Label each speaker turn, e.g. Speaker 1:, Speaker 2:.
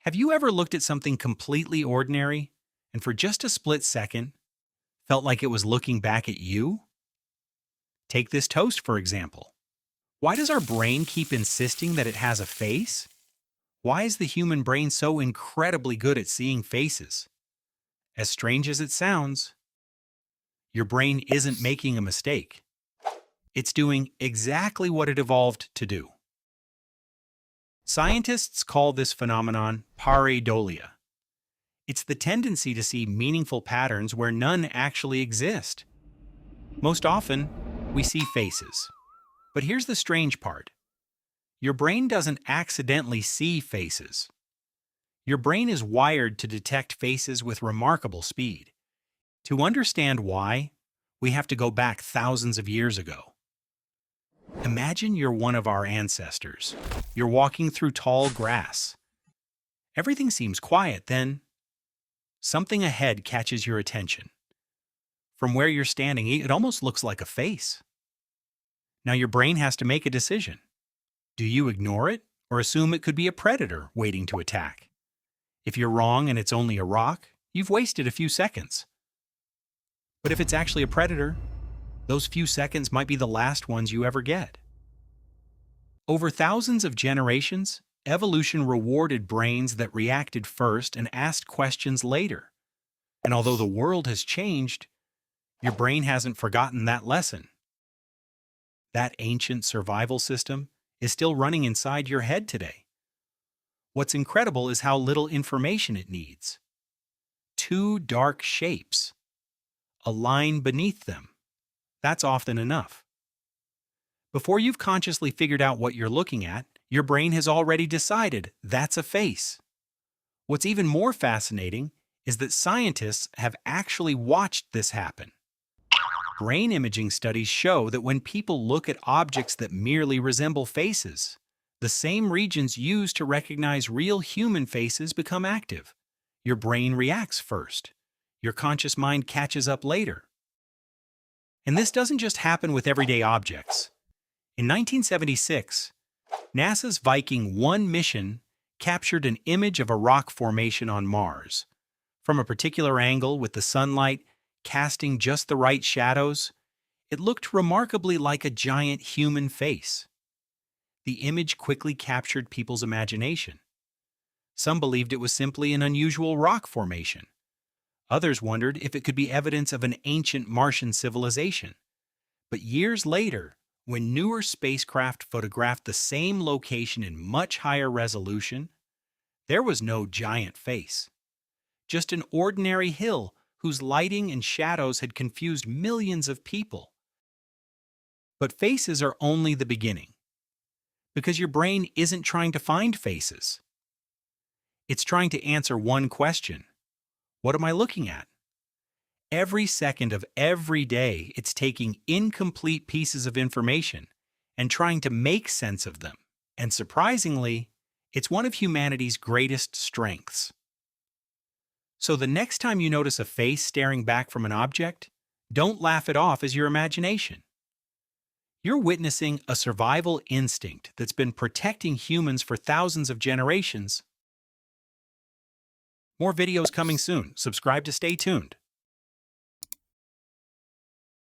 Speaker 1: Have you ever looked at something completely ordinary and for just a split second felt like it was looking back at you? Take this toast, for example. Why does our brain keep insisting that it has a face? Why is the human brain so incredibly good at seeing faces? As strange as it sounds, your brain isn't making a mistake. It's doing exactly what it evolved to do. Scientists call this phenomenon pareidolia. It's the tendency to see meaningful patterns where none actually exist. Most often, we see faces. But here's the strange part. Your brain doesn't accidentally see faces. Your brain is wired to detect faces with remarkable speed. To understand why, we have to go back thousands of years ago. Imagine you're one of our ancestors. You're walking through tall grass. Everything seems quiet, then something ahead catches your attention. From where you're standing, it almost looks like a face. Now your brain has to make a decision. Do you ignore it or assume it could be a predator waiting to attack? If you're wrong and it's only a rock, you've wasted a few seconds. But if it's actually a predator, those few seconds might be the last ones you ever get. Over thousands of generations, evolution rewarded brains that reacted first and asked questions later. And although the world has changed, your brain hasn't forgotten that lesson. That ancient survival system is still running inside your head today. What's incredible is how little information it needs. Two dark shapes. A line beneath them. That's often enough. Before you've consciously figured out what you're looking at, your brain has already decided that's a face. What's even more fascinating is that scientists have actually watched this happen. Brain imaging studies show that when people look at objects that merely resemble faces, the same regions used to recognize real human faces become active. Your brain reacts first. Your conscious mind catches up later. And this doesn't just happen with everyday objects. In 1976, NASA's Viking 1 mission captured an image of a rock formation on Mars. From a particular angle with the sunlight casting just the right shadows, it looked remarkably like a giant human face. The image quickly captured people's imagination. Some believed it was simply an unusual rock formation. Others wondered if it could be evidence of an ancient Martian civilization. But years later, when newer spacecraft photographed the same location in much higher resolution, there was no giant face. Just an ordinary hill whose lighting and shadows had confused millions of people. But faces are only the beginning. Because your brain isn't trying to find faces. It's trying to answer one question. What am I looking at? Every second of every day, it's taking incomplete pieces of information and trying to make sense of them. And surprisingly, it's one of humanity's greatest strengths. So the next time you notice a face staring back from an object, don't laugh it off as your imagination. You're witnessing a survival instinct that's been protecting humans for thousands of generations. More videos coming soon. Subscribe to stay tuned.